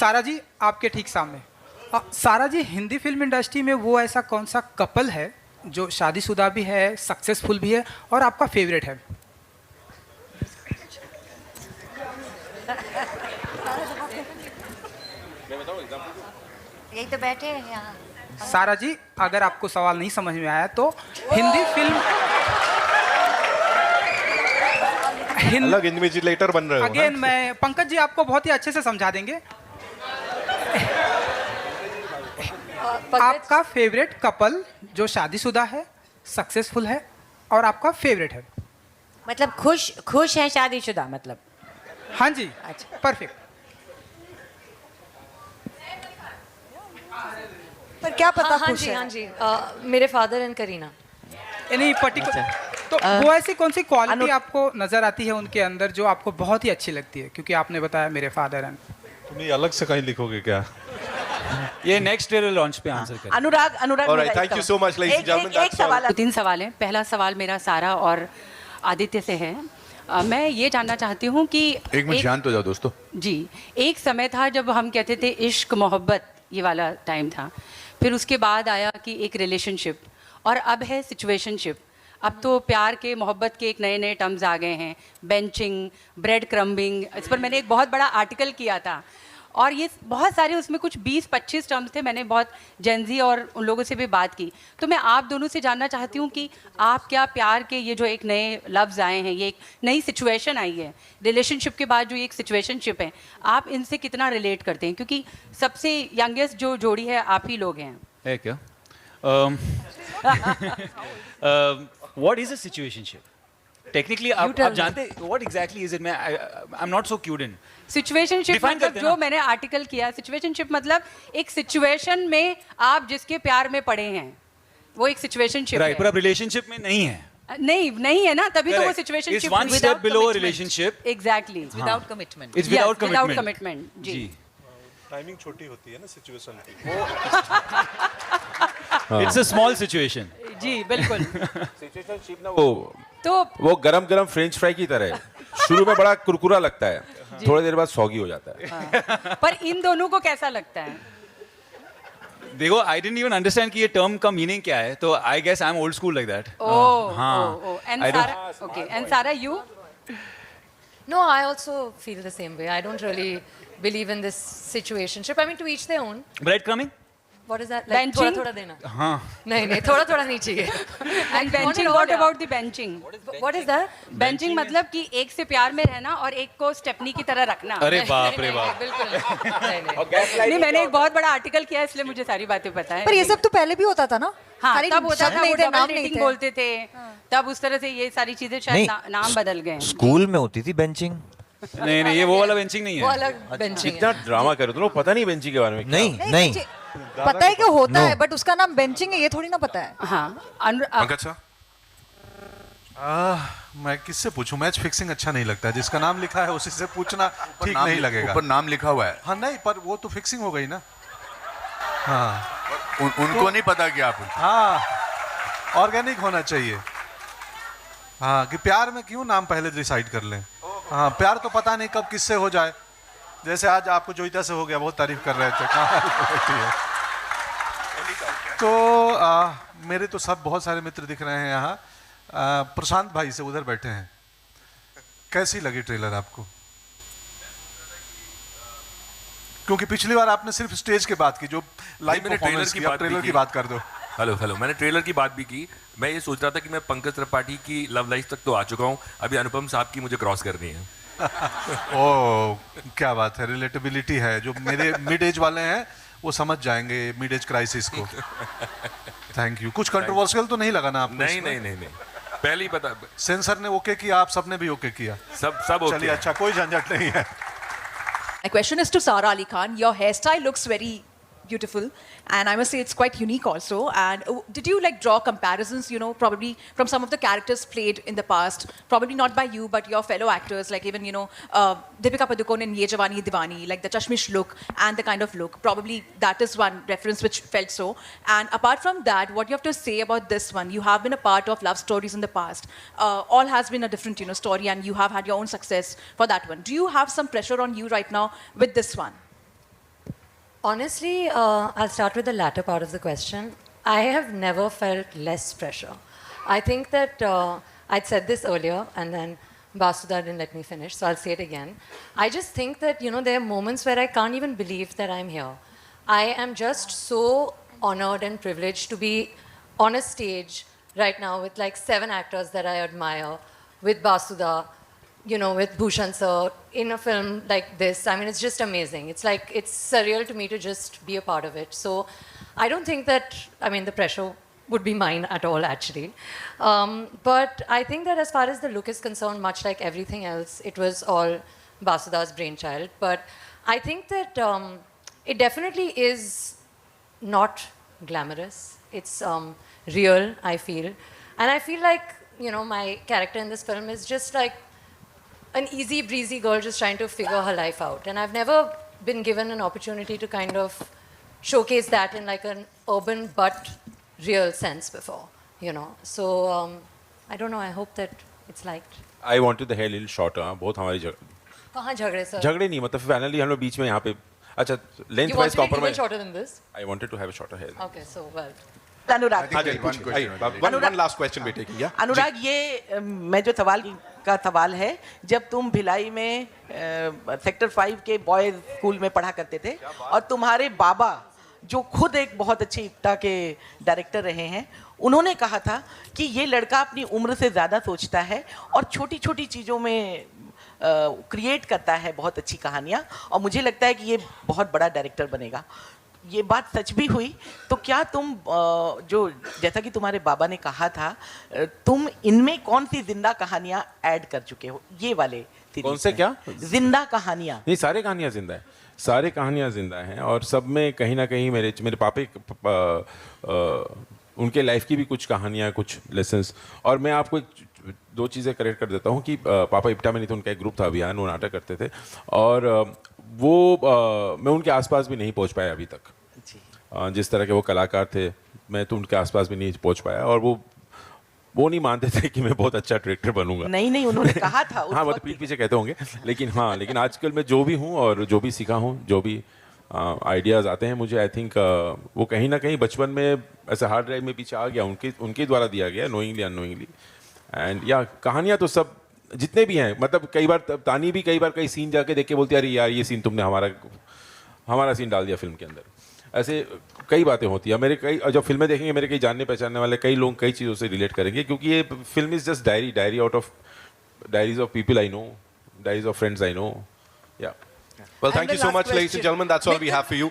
सारा जी आपके ठीक सामने। सारा जी, हिंदी फिल्म इंडस्ट्री में वो ऐसा कौन सा कपल है जो शादीशुदा भी है, सक्सेसफुल भी है और आपका फेवरेट है? यही तो बैठे हैं यहाँ। सारा जी, अगर आपको सवाल नहीं समझ में आया तो हिंदी फिल्म अलग इन्विजिलेटर बन रहे हो अगेन मैं पंकज जी आपको बहुत ही अच्छे से समझा देंगे। आपका फेवरेट कपल जो शादीशुदा है, सक्सेसफुल है और आपका फेवरेट है। मतलब खुश है शादीशुदा मतलब? हाँ जी, अच्छा, परफेक्ट। पर क्या पता हाँ खुश जी, है? हाँ जी, मेरे फादर एंड करीना। यानी पर्टिकुलर तो वो ऐसी कौन सी क्वालिटी आपको नजर आती है उनके अंदर जो आपको बहुत ही अच्छी लगती है? क्योंकि आपने बताया मेरे फादर हैं। तुम ये अलग से कहीं लिखोगे क्या? ये नेक्स्ट ट्रेलर लॉन्च पे आंसर करें। अनुराग Alright, thank you so much, ladies and gentlemen. एक That's all. सवाल 3 सवाल हैं। पहला सवाल मेरा सारा और आदित्य से है। मैं ये जानना चाहती हूँ कि एक मिनट शांत हो जाओ दोस्तों। जी, एक समय था जब हम कहते थे इश्क मोहब्बत, ये वाला टाइम था। फिर उसके बाद आया कि एक रिलेशनशिप और अब है सिचुएशनशिप। अब तो प्यार के, मोहब्बत के एक नए नए टर्म्स आ गए हैं, बेंचिंग, ब्रेड क्रम्बिंग। इस पर मैंने एक बहुत बड़ा आर्टिकल किया था और ये बहुत सारे उसमें कुछ 20-25 टर्म्स थे। मैंने बहुत जेनजी और उन लोगों से भी बात की। तो मैं आप दोनों से जानना चाहती हूँ कि आप क्या प्यार के ये जो एक नए लफ्ज़ आए हैं, ये एक नई सिचुएशन आई है रिलेशनशिप के बाद, जो ये एक सिचुएशनशिप है, आप इनसे कितना रिलेट करते हैं? क्योंकि सबसे यंगेस्ट जो जोड़ी है आप ही लोग हैं। है क्या? What is a situationship? Technically, आप जानते हैं what exactly is it? I'm not so cued in. Situationship Define मतलब करते हैं जो ना। मैंने आर्टिकल किया, सिचुएशनशिप मतलब एक सिचुएशन में आप जिसके प्यार में पड़े हैं, वो एक सिचुएशनशिप Right, पर है। आप रिलेशनशिप में नहीं है। नहीं है ना, तभी तो वो Correct. Situationship It's one step below a relationship. Exactly, without commitment. It's without commitment. Commitment. जी, टाइमिंग छोटी होती है ना सिचुएशन की। It's a small situation. जी बिल्कुल। सिचुएशनशिप ना तो वो गरम गरम फ्रेंच फ्राई की तरह है। शुरू में बड़ा कुरकुरा लगता है, थोड़ी देर बाद सॉगी हो जाता है। पर इन दोनों को कैसा लगता है? देखो, I didn't even understand कि ये term का meaning क्या है, तो I guess I'm old school like that. हाँ. एंड I don't- सारा, ओके, एंड सारा you? No, I also feel the same way. I don't really believe in this situationship. I mean, to each their own. Breadcrumbing? What is that? Benching? थोड़ा देना। हाँ. नहीं, थोड़ा नहीं चाहिए। And benching, what about the benching? What is that? Benching मतलब कि एक से प्यार में रहना और एक को स्टेपनी की तरह रखना। अरे बाप रे बाप. बिल्कुल नहीं। नहीं, मैंने एक बहुत बड़ा आर्टिकल किया इसलिए मुझे सारी बातें पता है। पर ये सब तो पहले भी होता था ना? हाँ, खाली तब होता शब्द था, नहीं वो थे, डबल नाम नहीं डेटिंग थे। बोलते थे, तब उस तरह से ये सारी चीजें शायद नाम बदल गए हैं। स्कूल में होती थी बेंचिंग। नहीं, ये वो वाला बेंचिंग नहीं वो है. अलग बेंचिंग इतना ड्रामा कर रहे हो, पता नहीं बेंची के बारे में? नहीं नहीं, नहीं मुझे पता है कि होता है, बट उसका नाम बेंचिंग है ये थोड़ी ना पता है। हाँ, पंकज सर, मैं किससे पूछूं? मैच फिक्सिंग अच्छा नहीं लगता है। जिसका नाम लिखा है उसी से पूछना ठीक नहीं लगेगा। ऊपर नाम लिखा हुआ है। हाँ नहीं, पर वो तो फिक्सिंग हो गई ना। हाँ, उनको नहीं पता कि आप हाँ, ऑर्गेनिक होना चाहिए। हाँ, कि प्यार में क्यों नाम पहले डिसाइड कर लें। हाँ, प्यार तो पता नहीं कब किससे हो जाए। जैसे आज आपको जोईता से हो गया, बहुत तारीफ कर रहे थे। कहाँ बैठी है? तो मेरे तो सब बहुत सारे मित्र दिख रहे हैं यहाँ। प्रशांत भाई से उधर बैठे हैं। कैसी लगी ट्रेलर आपको? क्योंकि पिछली बार आपने सिर्फ स्टेज की बात की, जो लाइव परफॉर्मेंस की, अब ट्रेलर की बात कर दो। हेलो, मैंने ट्रेलर की बात भी की। मैं ये सोच रहा था कि मैं पंकज त्रिपाठी की लव लाइफ तक तो आ चुका हूँ, अभी अनुपम साहब की मुझे क्रॉस करनी है। ओह, क्या बात है, रिलेटेबिलिटी है। जो मेरे मिड एज वाले हैं वो समझ जाएंगे मिड एज क्राइसिस को। Thank you. कुछ कंट्रोवर्शियल तो नहीं लगा ना आपको? नहीं, पहले ही पता। सेंसर ने ओके किया, आप सबने भी ओके किया? सब ओके। चलिए, अच्छा, कोई झंझट नहीं है। My question is to Sara Ali Khan. Your hairstyle looks very beautiful, and I must say it's quite unique also. And did you like draw comparisons, you know, probably from some of the characters played in the past, probably not by you, but your fellow actors, like even, you know, Deepika Padukone in Ye Jawani Hai Diwani, like the chashmish look and the kind of look. Probably that is one reference which felt so. And apart from that, what you have to say about this one? You have been a part of love stories in the past. All has been a different, you know, story, and you have had your own success for that one. Do you have some pressure on you right now with this one? Honestly, I'll start with the latter part of the question. I have never felt less pressure. I think that I'd said this earlier, and then Basuda didn't let me finish, so I'll say it again. I just think that, you know, there are moments where I can't even believe that I'm here. I am just so honored and privileged to be on a stage right now with like 7 actors that I admire, with Basuda, you know, with Bhushan sir, in a film like this. I mean, it's just amazing. It's like, it's surreal to me to just be a part of it. So I don't think that, I mean, the pressure would be mine at all, actually. But I think that as far as the look is concerned, much like everything else, it was all Basuda's brainchild. But I think that it definitely is not glamorous. It's real, I feel. And I feel like, you know, my character in this film is just like an easy breezy girl just trying to figure her life out. And I've never been given an opportunity to kind of showcase that in like an urban but real sense before, you know. So I don't know, I hope that it's liked. I wanted the hair little shorter. बहुत हमारी कहाँ झगड़े sir? झगड़े नहीं, मतलब finally हम लोग बीच में यहाँ पे अच्छा length You wise wanted it even compromise. shorter than this? I wanted to have a shorter hair. Okay, so well. Anurag, one last question we're taking, yeah? अनुराग, ये मैं जो सवाल है, जब तुम भिलाई में सेक्टर 5 के बॉयज स्कूल में पढ़ा करते थे और तुम्हारे बाबा जो खुद एक बहुत अच्छे इप्टा के डायरेक्टर रहे हैं, उन्होंने कहा था कि ये लड़का अपनी उम्र से ज़्यादा सोचता है और छोटी छोटी चीज़ों में क्रिएट करता है बहुत अच्छी कहानियाँ, और मुझे लगता है कि ये बहुत बड़ा डायरेक्टर बनेगा. ये बात सच भी हुई. तो क्या तुम जो जैसा कि तुम्हारे बाबा ने कहा था, तुम इनमें कौन सी जिंदा कहानियां ऐड कर चुके हो ये वाले सीरीज कौन से में? क्या जिंदा कहानियां? नहीं, सारे कहानियाँ जिंदा है, सारे कहानियाँ जिंदा हैं और सब में कहीं ना कहीं मेरे पापे उनके लाइफ की भी कुछ कहानियाँ, कुछ लेसन्स. और मैं आपको दो चीज़ें करेक्ट कर देता हूँ कि पापा इप्टा में नहीं थे, उनका एक ग्रुप था अभियान, वो नाटक करते थे और वो मैं उनके आसपास भी नहीं पहुँच पाया अभी तक. जिस तरह के वो कलाकार थे, मैं तो उनके आसपास भी नहीं पहुँच पाया और वो नहीं मानते थे कि मैं बहुत अच्छा डायरेक्टर बनूंगा. नहीं, उन्होंने कहा था. हाँ, वो तो पीठ पीछे कहते होंगे, लेकिन आजकल मैं जो भी हूँ और जो भी सीखा हूँ, जो भी आइडियाज़ आते हैं मुझे, आई थिंक वो कहीं ना कहीं बचपन में ऐसे हार्ड ड्राइव में पीछे आ गया, उनके द्वारा दिया गया, नोइंगली अननोइंगली. एंड या कहानियाँ तो सब जितने भी हैं, मतलब कई बार तानी भी कई बार कई सीन जाके देख के बोलती है, अरे यार ये सीन तुमने हमारा सीन डाल दिया फिल्म के अंदर. ऐसे कई बातें होती है. मेरे कई जब फिल्में देखेंगे, मेरे कई जानने पहचानने वाले कई लोग कई चीज़ों से रिलेट करेंगे, क्योंकि ये film is just diary out of diaries of people I know, diaries of friends I know. या Well, thank you so much, ladies and gentlemen. That's all we have for you.